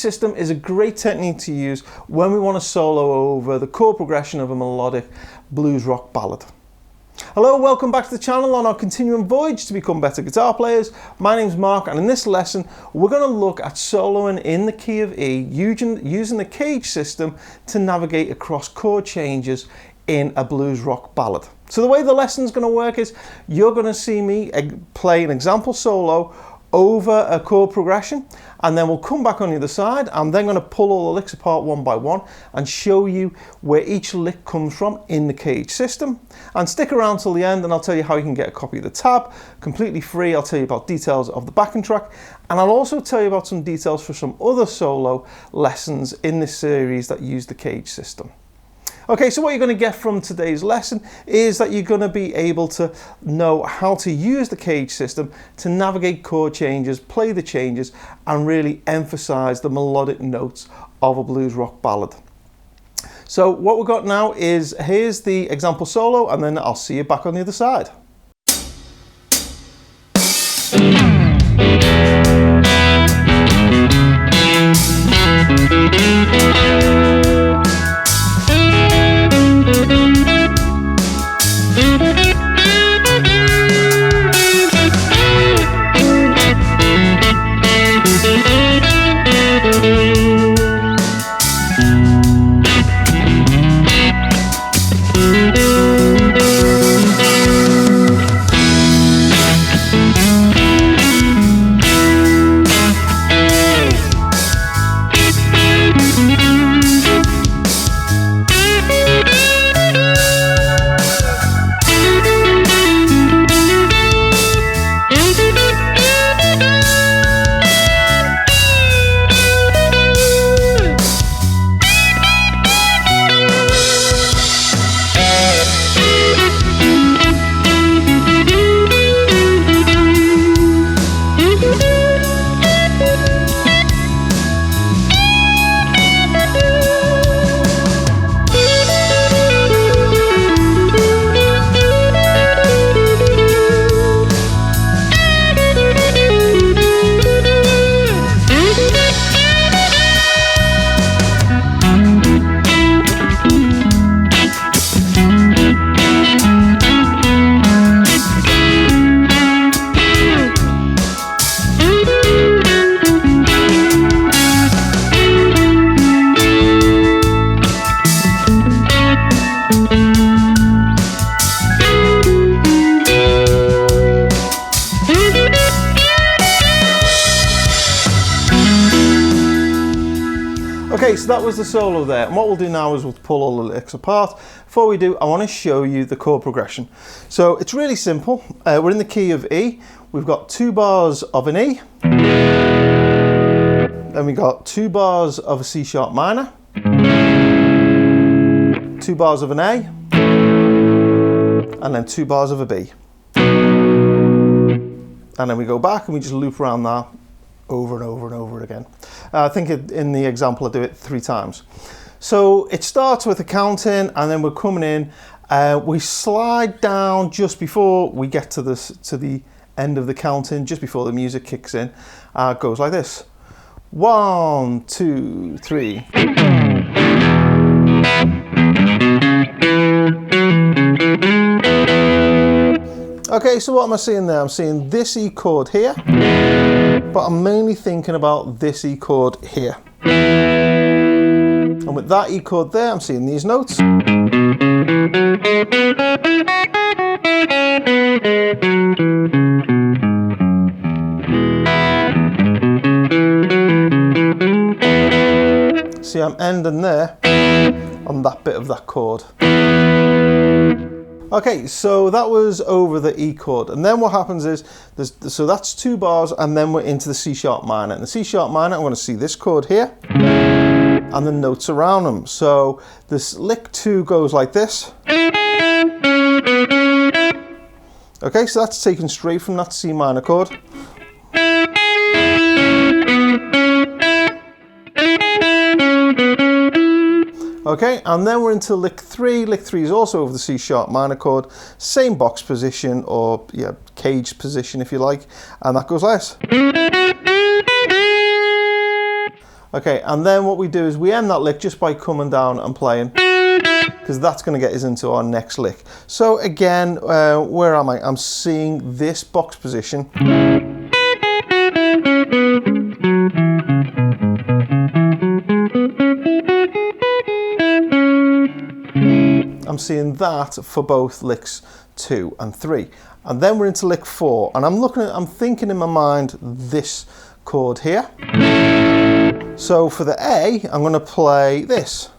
system is a great technique to use when we want to solo over the chord progression of a melodic blues rock ballad. Hello, welcome back to the channel on our continuing voyage to become better guitar players. My name's Mark, and in this lesson we're going to look at soloing in the key of E using the CAGED system to navigate across chord changes in a blues rock ballad. So the way the lesson's going to work is you're going to see me play an example solo over a chord progression, and then we'll come back on the other side. I'm then going to pull all the licks apart one by one and show you where each lick comes from in the CAGED system. And stick around till the end and I'll tell you how you can get a copy of the tab completely free. I'll tell you about details of the backing track, and I'll also tell you about some details for some other solo lessons in this series that use the CAGED system. Okay, so what you're going to get from today's lesson is that you're going to be able to know how to use the CAGED system to navigate chord changes, play the changes, and really emphasize the melodic notes of a blues rock ballad. So what we've got now is, here's the example solo, and then I'll see you back on the other side. Okay, so that was the solo there, and what we'll do now is we'll pull all the licks apart. Before we do, I want to show you the chord progression. So it's really simple. We're in the key of E. We've got 2 bars of an E, then we got 2 bars of a C sharp minor, 2 bars of an A, and then 2 bars of a B. And then we go back and we just loop around that over and over and over again. I think in the example I do it 3 times. So it starts with a count in, and then we're coming in. We slide down just before we get to the end of the count in, just before the music kicks in. It goes like this: 1, 2, 3. Okay, so what am I seeing there? I'm seeing this E chord here, but I'm mainly thinking about this E chord here. And with that E chord there, I'm seeing these notes. See, I'm ending there on that bit of that chord. Okay, so that was over the E chord, and then what happens is, so that's 2 bars, and then we're into the C sharp minor. And the C sharp minor, I want to see this chord here, and the notes around them. So this lick 2 goes like this. Okay, so that's taken straight from that C minor chord. Okay, and then we're into lick 3. Lick 3 is also over the C sharp minor chord, same box position, or yeah, caged position if you like, and that goes like this. Okay, and then what we do is we end that lick just by coming down and playing, because that's going to get us into our next lick. So again, where am I? I'm seeing this box position. I'm seeing that for both licks 2 and 3. And then we're into lick 4, and I'm thinking in my mind this chord here. So for the A, I'm going to play this.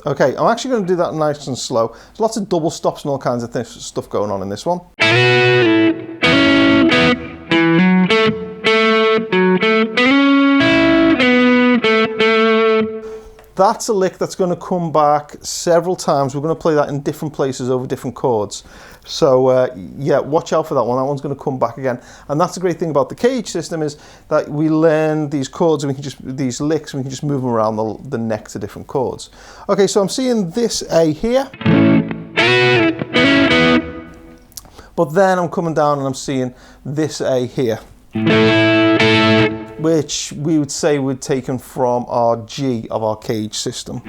Okay, I'm actually going to do that nice and slow. There's lots of double stops and all kinds of stuff going on in this one. That's a lick that's going to come back several times. We're going to play that in different places over different chords. So yeah, watch out for that one. That one's going to come back again. And that's the great thing about the CAGED system, is that we learn these chords and these licks, and we can just move them around the neck to different chords. Okay, so I'm seeing this A here. But then I'm coming down and I'm seeing this A here, which we would say we'd taken from our G of our CAGED system.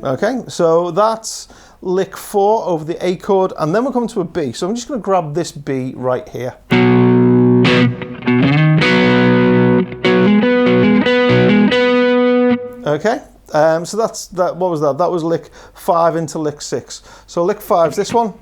Okay, so that's lick 4 over the A chord, and then we're coming to a B. So I'm just going to grab this B right here. Okay. So that's that. What was that? That was lick 5 into lick 6. So lick 5's this one.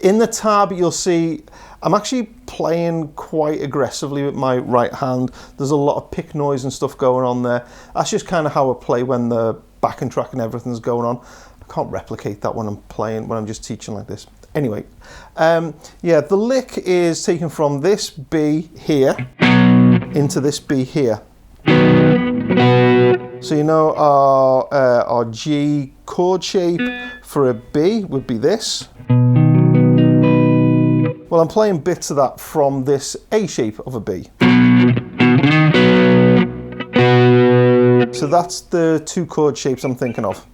In the tab, you'll see I'm actually playing quite aggressively with my right hand. There's a lot of pick noise and stuff going on there. That's just kind of how I play when the backing track and everything's going on. I can't replicate that when I'm playing, when I'm just teaching like this. Anyway, yeah, the lick is taken from this B here into this B here. So you know our G chord shape for a B would be this. Well, I'm playing bits of that from this A shape of a B. So that's the 2 chord shapes I'm thinking of.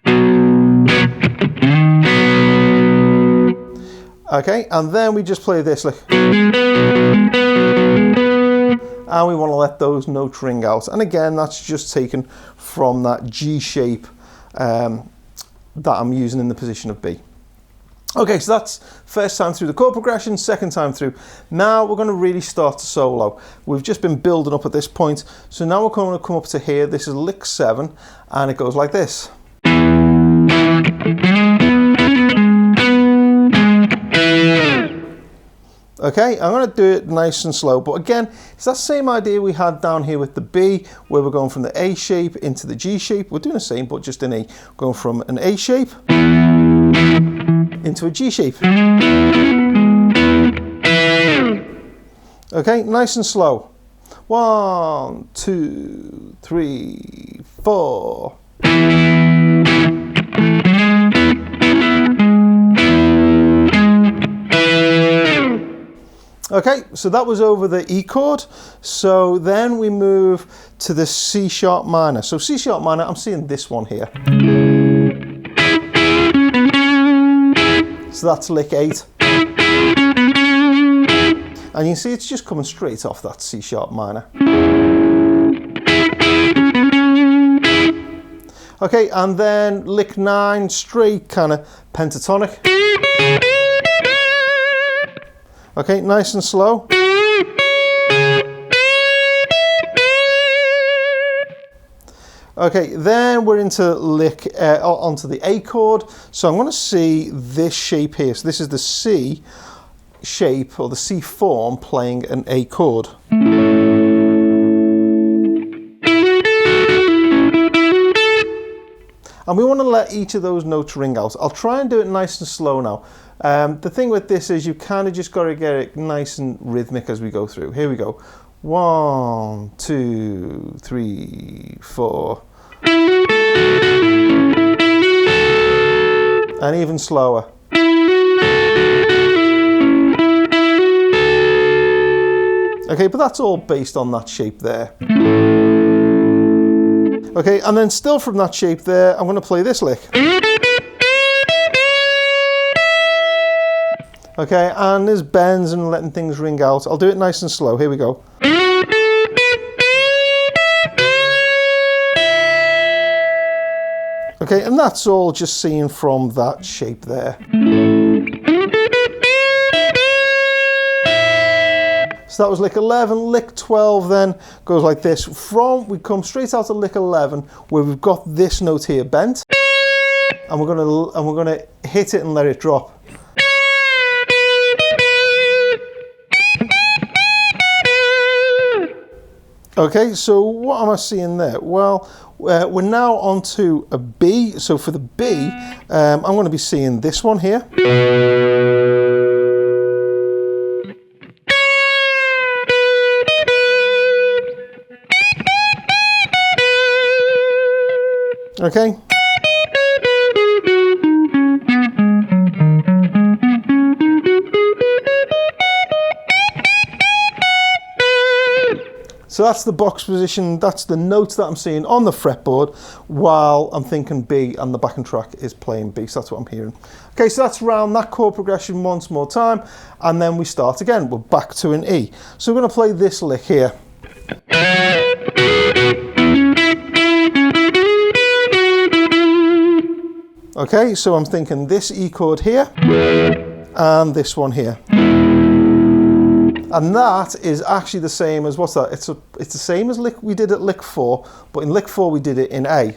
Okay, and then we just play this, like, and we want to let those notes ring out. And again, that's just taken from that G shape that I'm using in the position of B. Okay, so that's first time through the chord progression, second time through. Now we're going to really start to solo. We've just been building up at this point, so now we're going to come up to here. This is lick 7, and it goes like this. Okay, I'm going to do it nice and slow, but again, it's that same idea we had down here with the B, where we're going from the A shape into the G shape. We're doing the same, but just in A. Going from an A shape into a G shape. Okay, nice and slow. 1, 2, 3, 4. Okay, so that was over the E chord. So then we move to the C sharp minor. So C sharp minor, I'm seeing this one here. So that's lick 8. And you see it's just coming straight off that C sharp minor. Okay, and then lick 9, straight kind of pentatonic. Okay, nice and slow. Okay, then we're into lick onto the A chord. So I'm going to see this shape here. So this is the C shape, or the C form, playing an A chord. And we want to let each of those notes ring out. I'll try and do it nice and slow now. The thing with this is you kind of just got to get it nice and rhythmic as we go through. Here we go. 1, 2, 3, 4. And even slower. Okay, but that's all based on that shape there. Okay, and then still from that shape there, I'm going to play this lick. Okay, and there's bends and letting things ring out. I'll do it nice and slow. Here we go. Okay, and that's all just seen from that shape there. So that was lick 11. Lick 12 then goes like this. We come straight out of lick 11 where we've got this note here bent, and we're gonna hit it and let it drop. Okay, so what am I seeing there? Well, we're now on to a B. So for the B, I'm going to be seeing this one here. Okay. So that's the box position, that's the notes that I'm seeing on the fretboard while I'm thinking B and the backing track is playing B, so that's what I'm hearing. Okay, so that's round that chord progression once more time, and then we start again, we're back to an E. So we're going to play this lick here. Okay, so I'm thinking this E chord here, and this one here. And that is actually the same as, what's that? It's the same as lick we did at lick 4, but in lick 4 we did it in A.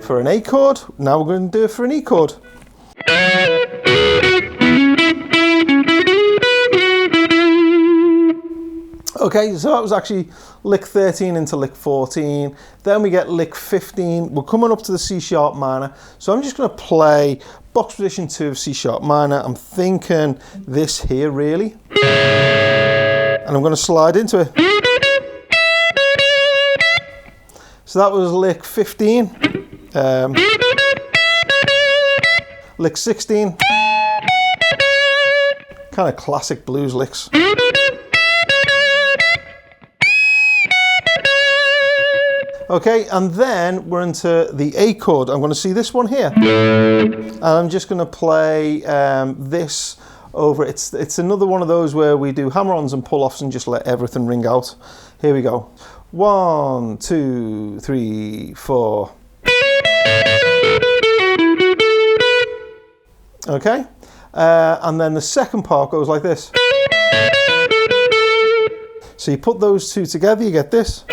For an A chord, now we're going to do it for an E chord. Okay, so that was actually lick 13 into lick 14. Then we get lick 15. We're coming up to the C sharp minor. So I'm just going to play box position 2 of C sharp minor. I'm thinking this here really. And I'm going to slide into it. So that was lick 15. Lick 16. Kind of classic blues licks. Okay, and then we're into the A chord. I'm going to see this one here. And I'm just going to play this over. It's another one of those where we do hammer-ons and pull-offs and just let everything ring out. Here we go. 1, 2, 3, 4. Okay, and then the second part goes like this. So you put those two together, you get this.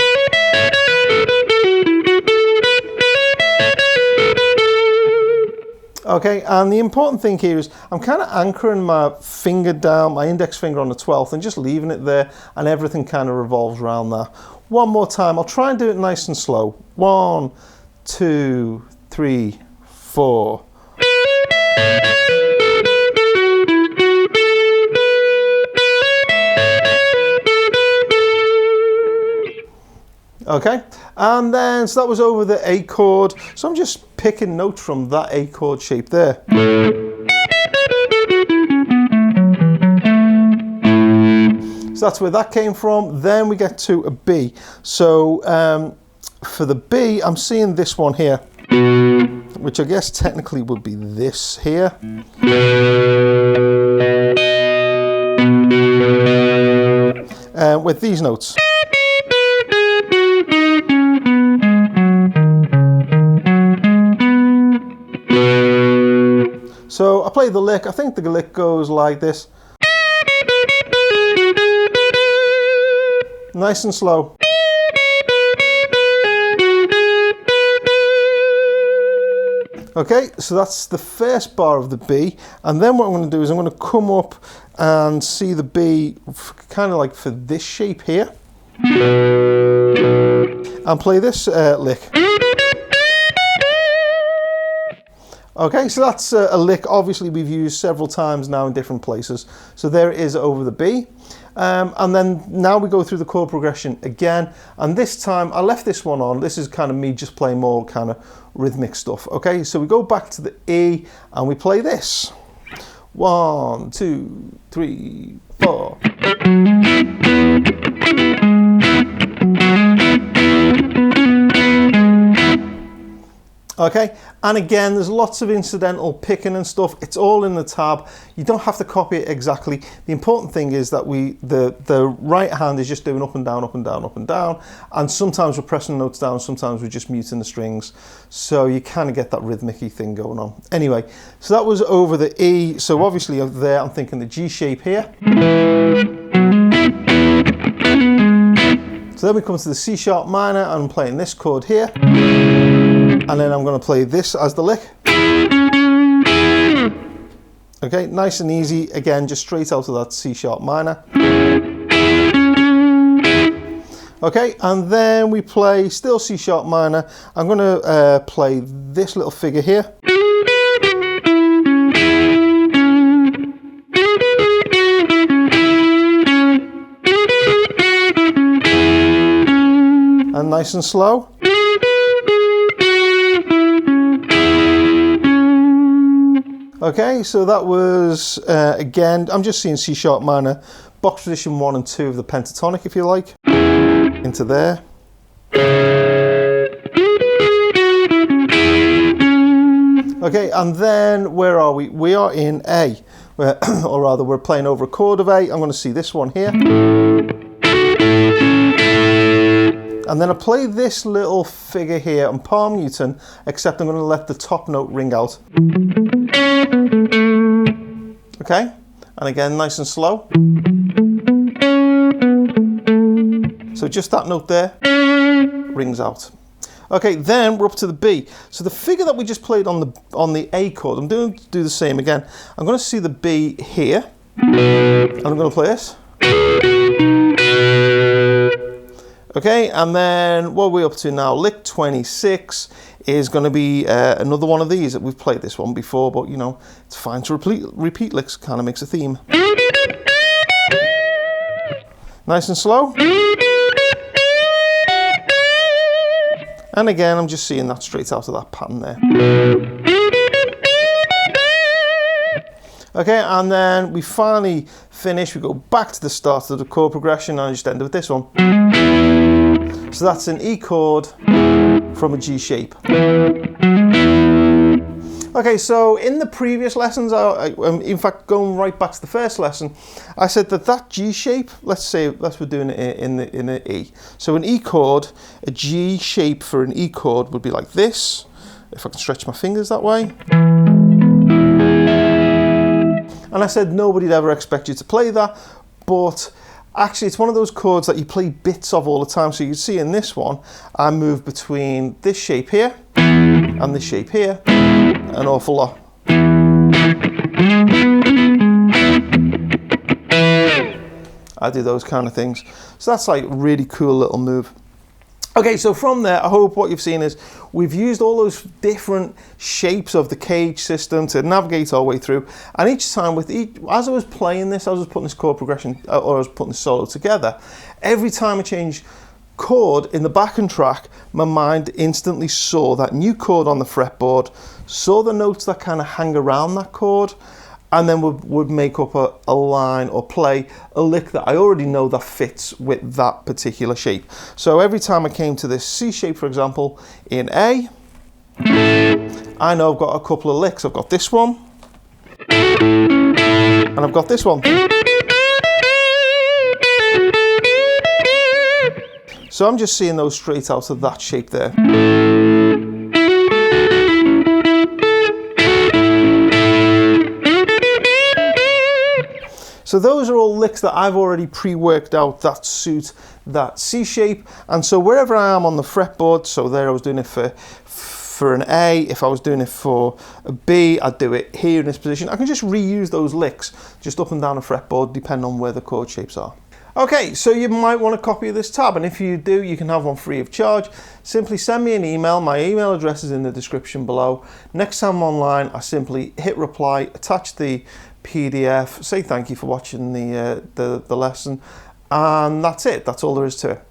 Okay, and the important thing here is I'm kind of anchoring my finger down, my index finger on the 12th, and just leaving it there, and everything kind of revolves around that. One more time, I'll try and do it nice and slow. 1, 2, 3, 4. Okay, and then so that was over the A chord, so I'm just picking notes from that A chord shape there. So that's where that came from. Then we get to a B. So for the B, I'm seeing this one here, which I guess technically would be this here. With these notes. So I play the lick. I think the lick goes like this. Nice and slow. Okay, so that's the first bar of the B, and then what I'm going to do is I'm going to come up and see the B kind of like for this shape here, and play this lick. Okay, so that's a lick obviously we've used several times now in different places. So there it is over the B. And then now we go through the chord progression again, and this time I left this one on. This is kind of me just playing more kind of rhythmic stuff. Okay, so we go back to the E and we play this. 1, 2, 3, 4. Okay, and again, there's lots of incidental picking and stuff. It's all in the tab. You don't have to copy it exactly. The important thing is that the right hand is just doing up and down, up and down, up and down. And sometimes we're pressing notes down, sometimes we're just muting the strings. So you kind of get that rhythmic-y thing going on. Anyway, so that was over the E. So obviously over there, I'm thinking the G shape here. So then we come to the C sharp minor, and I'm playing this chord here. And then I'm going to play this as the lick. Okay, nice and easy. Again, just straight out of that C sharp minor. Okay, and then we play still C sharp minor. I'm going to play this little figure here. And nice and slow. Okay, so that was, again, I'm just seeing C sharp minor, box position 1 and 2 of the pentatonic, if you like, into there. Okay, and then where are we? We are in A, or rather we're playing over a chord of A. I'm going to see this one here. And then I play this little figure here on palm muting, except I'm going to let the top note ring out. Okay, and again, nice and slow. So just that note there rings out. Okay, then we're up to the B. So the figure that we just played on the A chord, I'm going to do the same again. I'm going to see the B here, and I'm going to play this. Okay, and then what are we up to now? Lick 26 is going to be another one of these. We've played this one before, but you know, it's fine to repeat licks, kind of makes a theme. Nice and slow. And again, I'm just seeing that straight out of that pattern there. Okay, and then we finally finish. We go back to the start of the chord progression, and I just end with this one. So that's an E chord from a G shape. Okay, so in the previous lessons, in fact, going right back to the first lesson, I said that G shape, let's we're doing it in an E. So an E chord, a G shape for an E chord would be like this, if I can stretch my fingers that way. And I said nobody'd ever expect you to play that, but actually it's one of those chords that you play bits of all the time. So you can see in this one, I move between this shape here and this shape here an awful lot. I do those kind of things. So that's like a really cool little move. Okay, so from there, I hope what you've seen is we've used all those different shapes of the CAGED system to navigate our way through. And each time as I was playing this, I was putting this chord progression, or I was putting this solo together, every time I changed chord in the backing track, my mind instantly saw that new chord on the fretboard, saw the notes that kind of hang around that chord, and then would make up a line or play a lick that I already know that fits with that particular shape. So every time I came to this C shape, for example, in A, I know I've got a couple of licks. I've got this one, and I've got this one. So I'm just seeing those straight out of that shape there. So those are all licks that I've already pre-worked out that suit that C shape. And so wherever I am on the fretboard, so there I was doing it for an A, if I was doing it for a B, I'd do it here in this position. I can just reuse those licks just up and down a fretboard depending on where the chord shapes are. Okay, so you might want a copy of this tab, and if you do, you can have one free of charge. Simply send me an email. My email address is in the description below. Next time I'm online, I simply hit reply, attach the PDF, say thank you for watching the lesson, and that's it. That's all there is to it.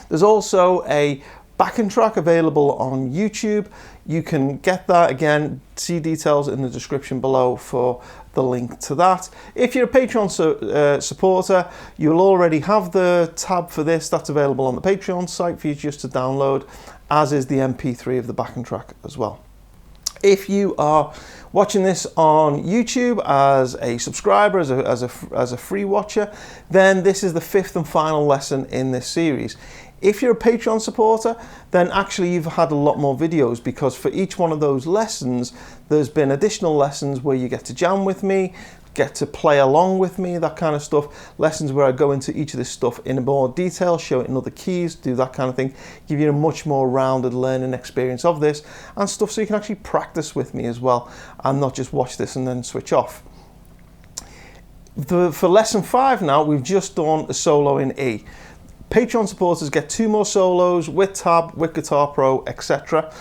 There's also a backing track available on YouTube. You can get that, again, see details in the description below for the link to that. If you're a Patreon supporter, you'll already have the tab for this. That's available on the Patreon site for you just to download, as is the MP3 of the backing track as well. If you are watching this on YouTube as a subscriber, as a free watcher, then this is the 5th and final lesson in this series. If you're a Patreon supporter, then actually you've had a lot more videos, because for each one of those lessons, there's been additional lessons where you get to jam with me, get to play along with me, that kind of stuff. Lessons where I go into each of this stuff in more detail, show it in other keys, do that kind of thing, give you a much more rounded learning experience of this, and stuff so you can actually practice with me as well, and not just watch this and then switch off. For lesson 5 now, we've just done a solo in E. Patreon supporters get 2 more solos with tab, with Guitar Pro, etc.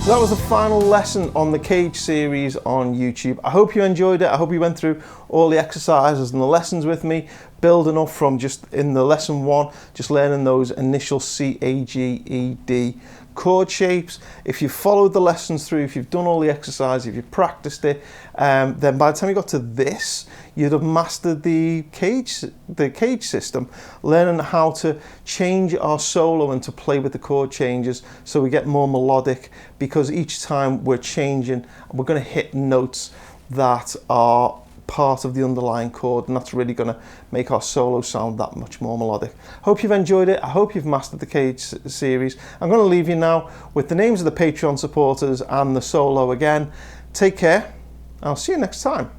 That was the final lesson on the CAGED series on YouTube. I hope you enjoyed it. I hope you went through all the exercises and the lessons with me, building up from just in the lesson 1, just learning those initial C, A, G, E, D chord shapes. If you've followed the lessons through, if you've done all the exercises, if you've practiced it, then by the time you got to this, you'd have mastered the CAGED system, learning how to change our solo and to play with the chord changes so we get more melodic, because each time we're changing, we're going to hit notes that are part of the underlying chord, and that's really going to make our solo sound that much more melodic. Hope you've enjoyed it. I hope you've mastered the CAGED series. I'm going to leave you now with the names of the Patreon supporters and the solo again. Take care. I'll see you next time.